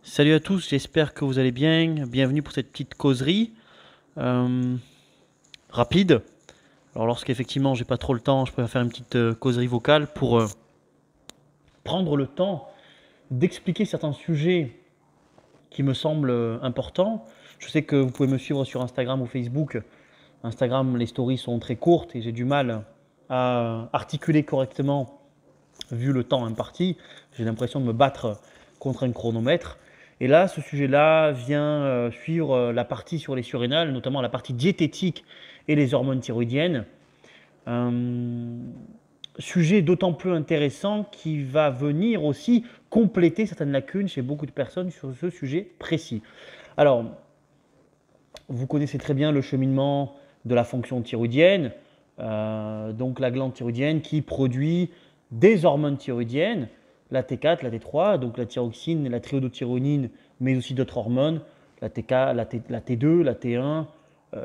Salut à tous, j'espère que vous allez bien. Bienvenue pour cette petite causerie euh, rapide. Alors lorsqu'effectivement j'ai pas trop le temps, je préfère faire une petite causerie vocale pour prendre le temps d'expliquer certains sujets qui me semblent importants. Je sais que vous pouvez me suivre sur Instagram ou Facebook. Instagram, les stories sont très courtes et j'ai du mal à articuler correctement vu le temps imparti. J'ai l'impression de me battre contre un chronomètre. Et là, ce sujet-là vient suivre la partie sur les surrénales, notamment la partie diététique et les hormones thyroïdiennes. Un sujet d'autant plus intéressant qui va venir aussi compléter certaines lacunes chez beaucoup de personnes sur ce sujet précis. Alors, vous connaissez très bien le cheminement de la fonction thyroïdienne, donc la glande thyroïdienne qui produit des hormones thyroïdiennes, la T4, la T3, donc la thyroxine, la triiodothyronine, mais aussi d'autres hormones, la TK, la T2, la T1,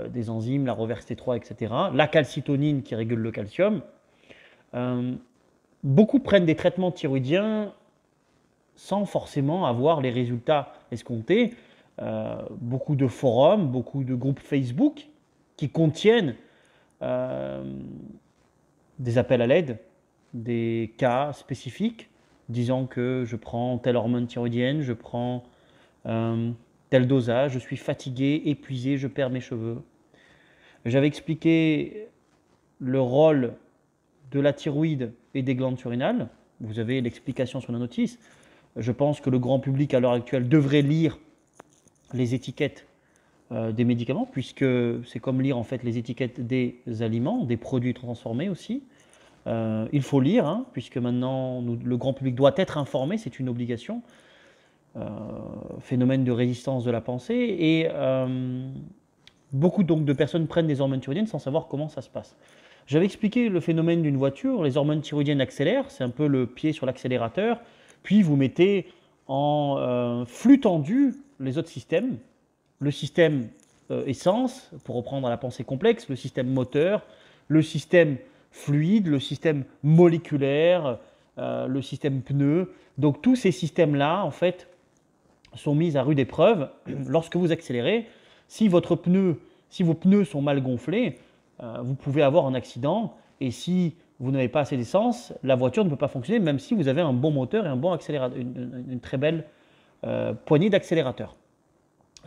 des enzymes, la reverse T3, etc. La calcitonine qui régule le calcium. Euh, Beaucoup prennent des traitements thyroïdiens sans forcément avoir les résultats escomptés. Beaucoup de forums, beaucoup de groupes Facebook qui contiennent euh, des appels à l'aide, des cas spécifiques disant que je prends telle hormone thyroïdienne, je prends euh, tel dosage, je suis fatigué, épuisé, je perds mes cheveux. J'avais expliqué le rôle de la thyroïde et des glandes surrénales. Vous avez l'explication sur la notice. Je pense que le grand public à l'heure actuelle devrait lire les étiquettes des médicaments, puisque c'est comme lire en fait les étiquettes des aliments, des produits transformés aussi. Il faut lire, hein, puisque maintenant le grand public doit être informé, c'est une obligation. Euh, Phénomène de résistance de la pensée et beaucoup donc de personnes prennent des hormones thyroïdiennes sans savoir comment ça se passe. J'avais expliqué le phénomène d'une voiture, les hormones thyroïdiennes accélèrent, c'est un peu le pied sur l'accélérateur, puis vous mettez en flux tendu les autres systèmes, le système essence, pour reprendre à la pensée complexe, le système moteur, le système fluide, le système moléculaire, le système pneu. Donc tous ces systèmes-là, en fait, sont mis à rude épreuve lorsque vous accélérez. Si vos pneus sont mal gonflés, vous pouvez avoir un accident. Et si vous n'avez pas assez d'essence, la voiture ne peut pas fonctionner, même si vous avez un bon moteur et un bon accélérateur, une très belle poignée d'accélérateur.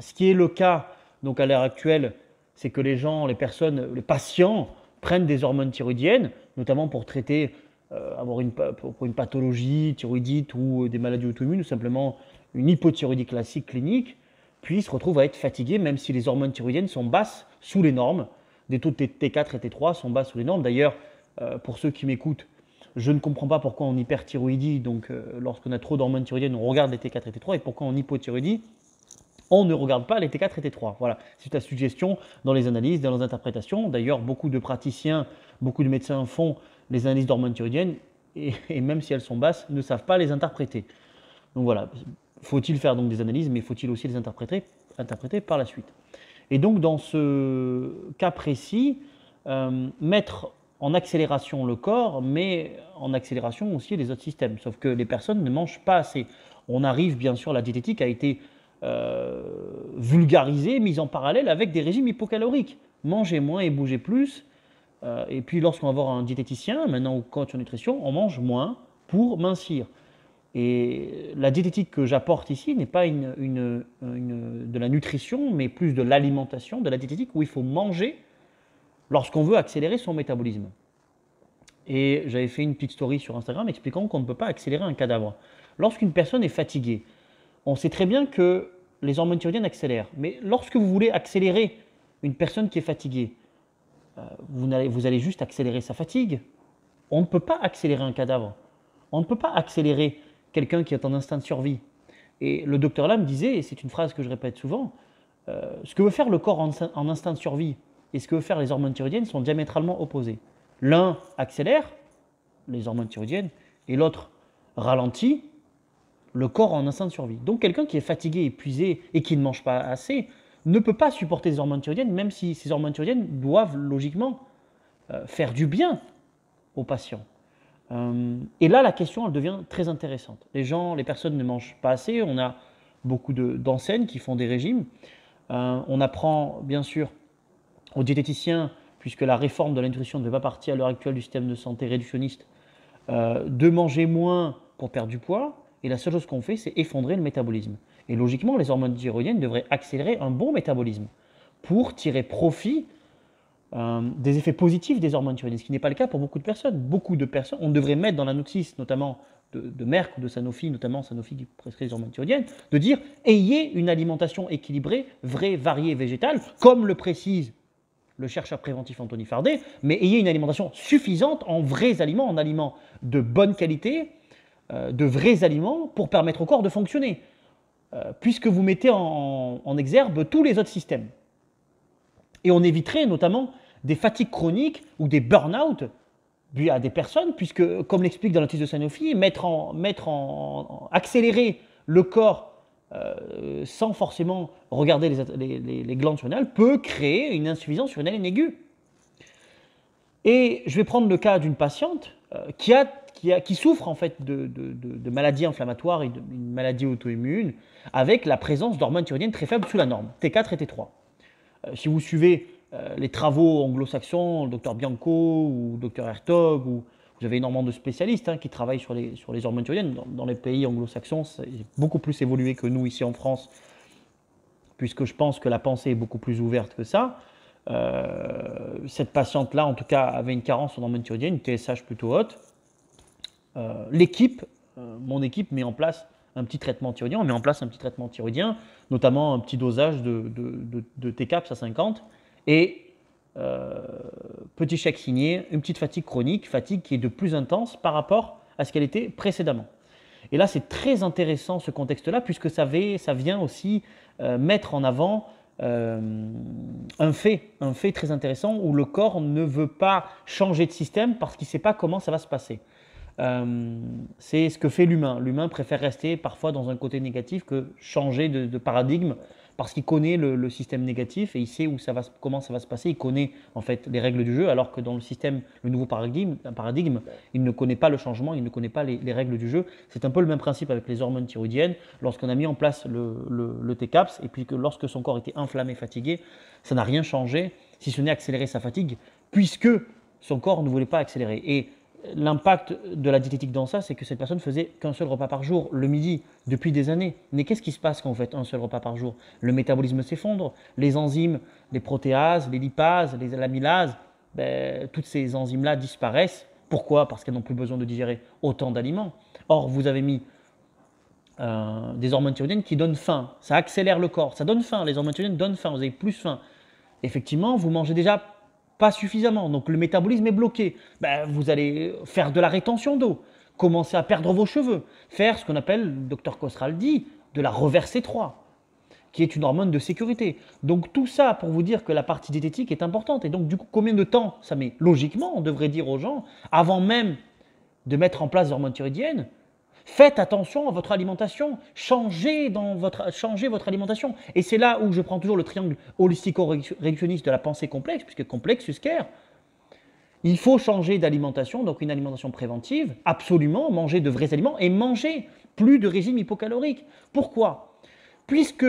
Ce qui est le cas donc à l'heure actuelle, c'est que les gens, les personnes, les patients prennent des hormones thyroïdiennes, notamment pour traiter avoir pour une pathologie thyroïdite ou des maladies auto-immunes, ou simplement une hypothyroïdie classique clinique, puis se retrouvent à être fatigués, même si les hormones thyroïdiennes sont basses sous les normes. Des taux de T4 et T3 sont bas sous les normes. D'ailleurs, pour ceux qui m'écoutent, je ne comprends pas pourquoi en hyperthyroïdie, donc lorsqu'on a trop d'hormones thyroïdiennes, on regarde les T4 et T3, et pourquoi en hypothyroïdie, on ne regarde pas les T4 et T3. Voilà, c'est la suggestion dans les analyses, dans les interprétations. D'ailleurs, beaucoup de praticiens, beaucoup de médecins font les analyses d'hormones thyroïdiennes et même si elles sont basses, ne savent pas les interpréter. Donc voilà, faut-il faire donc des analyses, mais faut-il aussi les interpréter par la suite. Et donc dans ce cas précis, mettre en accélération le corps, mais en accélération aussi les autres systèmes. Sauf que les personnes ne mangent pas assez. On arrive, bien sûr, la diététique a été vulgarisée, mise en parallèle avec des régimes hypocaloriques. Manger moins et bouger plus. Et puis lorsqu'on va voir un diététicien, maintenant au coach en nutrition, on mange moins pour mincir. Et la diététique que j'apporte ici n'est pas de la nutrition, mais plus de l'alimentation, de la diététique où il faut manger lorsqu'on veut accélérer son métabolisme. Et j'avais fait une petite story sur Instagram expliquant qu'on ne peut pas accélérer un cadavre. Lorsqu'une personne est fatiguée, on sait très bien que les hormones thyroïdiennes accélèrent. Mais lorsque vous voulez accélérer une personne qui est fatiguée, vous allez juste accélérer sa fatigue. On ne peut pas accélérer un cadavre. On ne peut pas accélérer quelqu'un qui est en instinct de survie. Et le docteur Lam disait, et c'est une phrase que je répète souvent, ce que veut faire le corps en instinct de survie et ce que veut faire les hormones thyroïdiennes sont diamétralement opposés. L'un accélère, les hormones thyroïdiennes, et l'autre ralentit, le corps en instinct de survie. Donc quelqu'un qui est fatigué, épuisé et qui ne mange pas assez ne peut pas supporter les hormones thyroïdiennes, même si ces hormones thyroïdiennes doivent logiquement faire du bien aux patients. Et là, la question, elle devient très intéressante. Les personnes ne mangent pas assez. On a beaucoup d'enseignes qui font des régimes. On apprend bien sûr aux diététiciens, puisque la réforme de la nutrition ne fait pas partie à l'heure actuelle du système de santé réductionniste, de manger moins pour perdre du poids. Et la seule chose qu'on fait, c'est effondrer le métabolisme. Et logiquement, les hormones thyroïdiennes devraient accélérer un bon métabolisme pour tirer profit des effets positifs des hormones thyroïdiennes, ce qui n'est pas le cas pour beaucoup de personnes. Beaucoup de personnes, on devrait mettre dans la notice, notamment de Merck ou de Sanofi, notamment Sanofi qui prescrit les hormones thyroïdiennes, de dire ayez une alimentation équilibrée, vraie, variée, végétale, comme le précise le chercheur préventif Anthony Fardet, mais ayez une alimentation suffisante en vrais aliments, en aliments de bonne qualité, de vrais aliments pour permettre au corps de fonctionner, puisque vous mettez en exergue tous les autres systèmes. Et on éviterait notamment des fatigues chroniques ou des burn-out dus à des personnes, puisque, comme l'explique dans la notice de Sanofi, accélérer le corps sans forcément regarder les glandes surrénales peut créer une insuffisance surrénale aiguë. Et je vais prendre le cas d'une patiente qui souffre en fait de maladies inflammatoires et d'une maladie auto-immune avec la présence d'hormones thyroïdiennes très faibles sous la norme, T4 et T3. Si vous suivez les travaux anglo-saxons, le docteur Bianco ou le docteur Hertog, ou vous avez énormément de spécialistes qui travaillent sur les hormones thyroïdiennes. Dans les pays anglo-saxons, c'est beaucoup plus évolué que nous ici en France, puisque je pense que la pensée est beaucoup plus ouverte que ça. Cette patiente-là, en tout cas, avait une carence en hormones thyroïdiennes, une TSH plutôt haute. Mon équipe met en place un petit traitement thyroïdien. On met en place un petit traitement thyroïdien, notamment un petit dosage de TCAPS à 50. Et petit chèque signé, une petite fatigue chronique, fatigue qui est de plus intense par rapport à ce qu'elle était précédemment. Et là, c'est très intéressant ce contexte-là, puisque ça vient aussi mettre en avant un fait très intéressant où le corps ne veut pas changer de système parce qu'il ne sait pas comment ça va se passer. C'est ce que fait l'humain. L'humain préfère rester parfois dans un côté négatif que changer de paradigme parce qu'il connaît le système négatif et il sait comment ça va se passer. Il connaît en fait les règles du jeu, alors que dans le nouveau paradigme, il ne connaît pas le changement, il ne connaît pas les règles du jeu. C'est un peu le même principe avec les hormones thyroïdiennes. Lorsqu'on a mis en place le TCAPS et puis que lorsque son corps était inflammé, fatigué, ça n'a rien changé, si ce n'est accélérer sa fatigue, puisque son corps ne voulait pas accélérer. Et l'impact de la diététique dans ça, c'est que cette personne faisait qu'un seul repas par jour, le midi, depuis des années. Mais qu'est-ce qui se passe quand vous faites un seul repas par jour? Le métabolisme s'effondre, les enzymes, les protéases, les lipases, les amylases, toutes ces enzymes-là disparaissent. Pourquoi? Parce qu'elles n'ont plus besoin de digérer autant d'aliments. Or, vous avez mis des hormones thyroïdiennes qui donnent faim. Ça accélère le corps, ça donne faim. Les hormones thyroïdiennes donnent faim, vous avez plus faim. Effectivement, vous mangez déjà pas suffisamment, donc le métabolisme est bloqué. Vous allez faire de la rétention d'eau, commencer à perdre vos cheveux, faire ce qu'on appelle, le docteur Khosral dit, de la reverse C3, qui est une hormone de sécurité. Donc tout ça pour vous dire que la partie diététique est importante. Et donc du coup, combien de temps ça met? Logiquement, on devrait dire aux gens, avant même de mettre en place les hormones thyroïdiennes, faites attention à votre alimentation, changez votre alimentation. Et c'est là où je prends toujours le triangle holistico-réductionniste de la pensée complexe, puisque complexe, susquère. Il faut changer d'alimentation, donc une alimentation préventive, absolument, manger de vrais aliments et manger plus de régime hypocalorique. Pourquoi? Puisque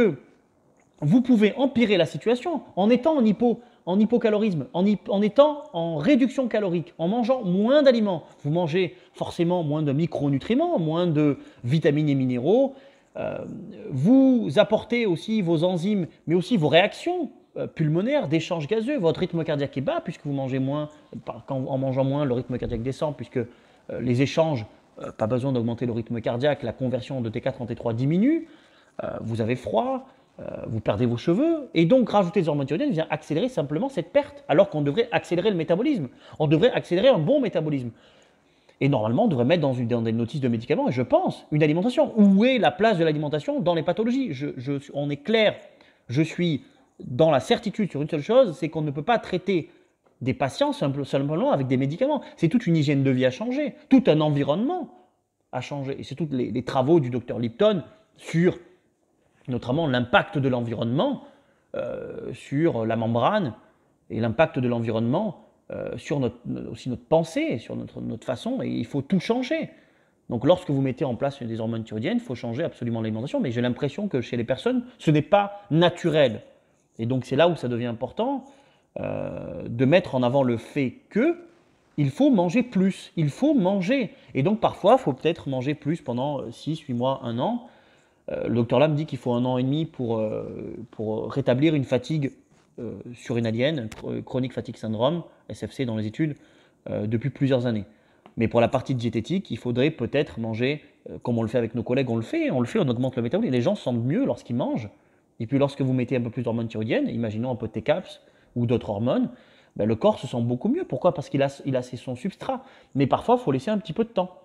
vous pouvez empirer la situation en étant en hypocalorisme, en étant en réduction calorique, en mangeant moins d'aliments. Vous mangez forcément moins de micronutriments, moins de vitamines et minéraux. Vous apportez aussi vos enzymes, mais aussi vos réactions pulmonaires, d'échange gazeux. Votre rythme cardiaque est bas puisque vous mangez moins. En mangeant moins, le rythme cardiaque descend puisque les échanges, pas besoin d'augmenter le rythme cardiaque, la conversion de T4 en T3 diminue. Vous avez froid. Vous perdez vos cheveux, et donc rajouter des hormones thyroïdiennes vient accélérer simplement cette perte, alors qu'on devrait accélérer le métabolisme. On devrait accélérer un bon métabolisme. Et normalement, on devrait mettre dans des notices de médicaments, et je pense, une alimentation. Où est la place de l'alimentation dans les pathologies? On est clair, je suis dans la certitude sur une seule chose, c'est qu'on ne peut pas traiter des patients simplement avec des médicaments. C'est toute une hygiène de vie à changer, tout un environnement à changer. Et c'est tous les travaux du docteur Lipton sur notamment l'impact de l'environnement sur la membrane et l'impact de l'environnement sur aussi notre pensée, sur notre façon, et il faut tout changer. Donc lorsque vous mettez en place des hormones thyroïdiennes, il faut changer absolument l'alimentation, mais j'ai l'impression que chez les personnes, ce n'est pas naturel. Et donc c'est là où ça devient important de mettre en avant le fait que il faut manger plus, il faut manger. Et donc parfois, il faut peut-être manger plus pendant 6, 8 mois, 1 an. Le docteur Lam dit qu'il faut 1 an et demi pour rétablir une fatigue surinalienne, chronique fatigue syndrome, SFC dans les études, depuis plusieurs années. Mais pour la partie diététique, il faudrait peut-être manger, comme on le fait avec nos collègues, on le fait, on augmente le métabolisme. Les gens se sentent mieux lorsqu'ils mangent. Et puis lorsque vous mettez un peu plus d'hormones thyroïdiennes, imaginons un peu de TCAPS ou d'autres hormones, ben le corps se sent beaucoup mieux. Pourquoi? Parce qu'il a son substrat. Mais parfois, il faut laisser un petit peu de temps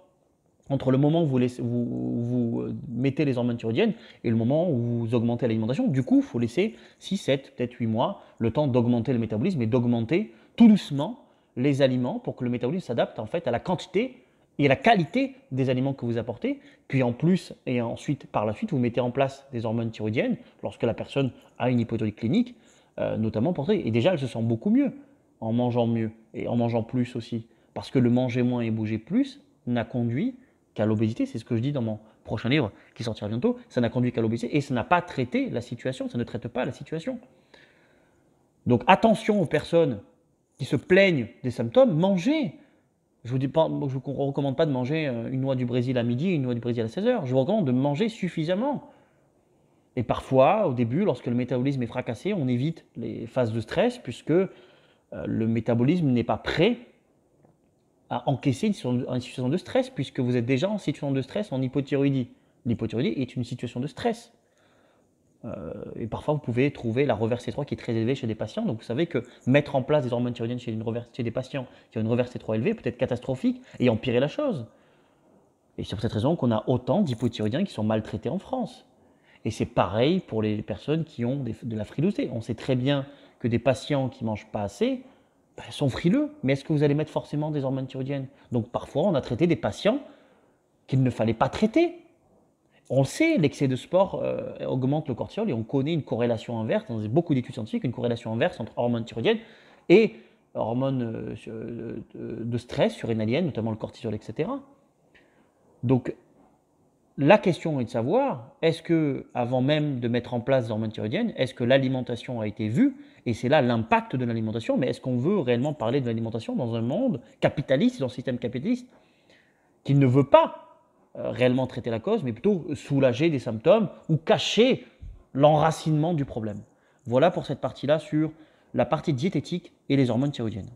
entre le moment où vous mettez les hormones thyroïdiennes et le moment où vous augmentez l'alimentation. Du coup, il faut laisser 6, 7, peut-être 8 mois, le temps d'augmenter le métabolisme et d'augmenter tout doucement les aliments pour que le métabolisme s'adapte en fait à la quantité et à la qualité des aliments que vous apportez. Puis en plus, et ensuite, par la suite, vous mettez en place des hormones thyroïdiennes lorsque la personne a une hypothyroïdie clinique, notamment pour ça. Et déjà, elle se sent beaucoup mieux en mangeant mieux et en mangeant plus aussi. Parce que le manger moins et bouger plus n'a conduit qu'à l'obésité. C'est ce que je dis dans mon prochain livre qui sortira bientôt. Ça n'a conduit qu'à l'obésité et ça n'a pas traité la situation. Ça ne traite pas la situation. Donc attention aux personnes qui se plaignent des symptômes, mangez. Je ne vous recommande pas de manger une noix du Brésil à midi et une noix du Brésil à 16h. Je vous recommande de manger suffisamment. Et parfois, au début, lorsque le métabolisme est fracassé, on évite les phases de stress puisque le métabolisme n'est pas prêt à encaisser une situation de stress puisque vous êtes déjà en situation de stress en hypothyroïdie. L'hypothyroïdie est une situation de stress. Et parfois, vous pouvez trouver la reverse C3 qui est très élevée chez des patients. Donc, vous savez que mettre en place des hormones thyroïdiennes chez des patients qui ont une reverse C3 élevée peut être catastrophique et empirer la chose. Et c'est pour cette raison qu'on a autant d'hypothyroïdiens qui sont maltraités en France. Et c'est pareil pour les personnes qui ont de la frilosité. On sait très bien que des patients qui ne mangent pas assez sont frileux. Mais est-ce que vous allez mettre forcément des hormones thyroïdiennes? Donc, parfois, on a traité des patients qu'il ne fallait pas traiter. On le sait, l'excès de sport augmente le cortisol et on connaît une corrélation inverse, dans beaucoup d'études scientifiques, une corrélation inverse entre hormones thyroïdiennes et hormones de stress surrénaliennes, notamment le cortisol, etc. Donc, la question est de savoir, est-ce que, avant même de mettre en place des hormones thyroïdiennes, est-ce que l'alimentation a été vue? Et c'est là l'impact de l'alimentation, mais est-ce qu'on veut réellement parler de l'alimentation dans un monde capitaliste, dans un système capitaliste qui ne veut pas réellement traiter la cause, mais plutôt soulager des symptômes ou cacher l'enracinement du problème. Voilà pour cette partie-là sur la partie diététique et les hormones thyroïdiennes.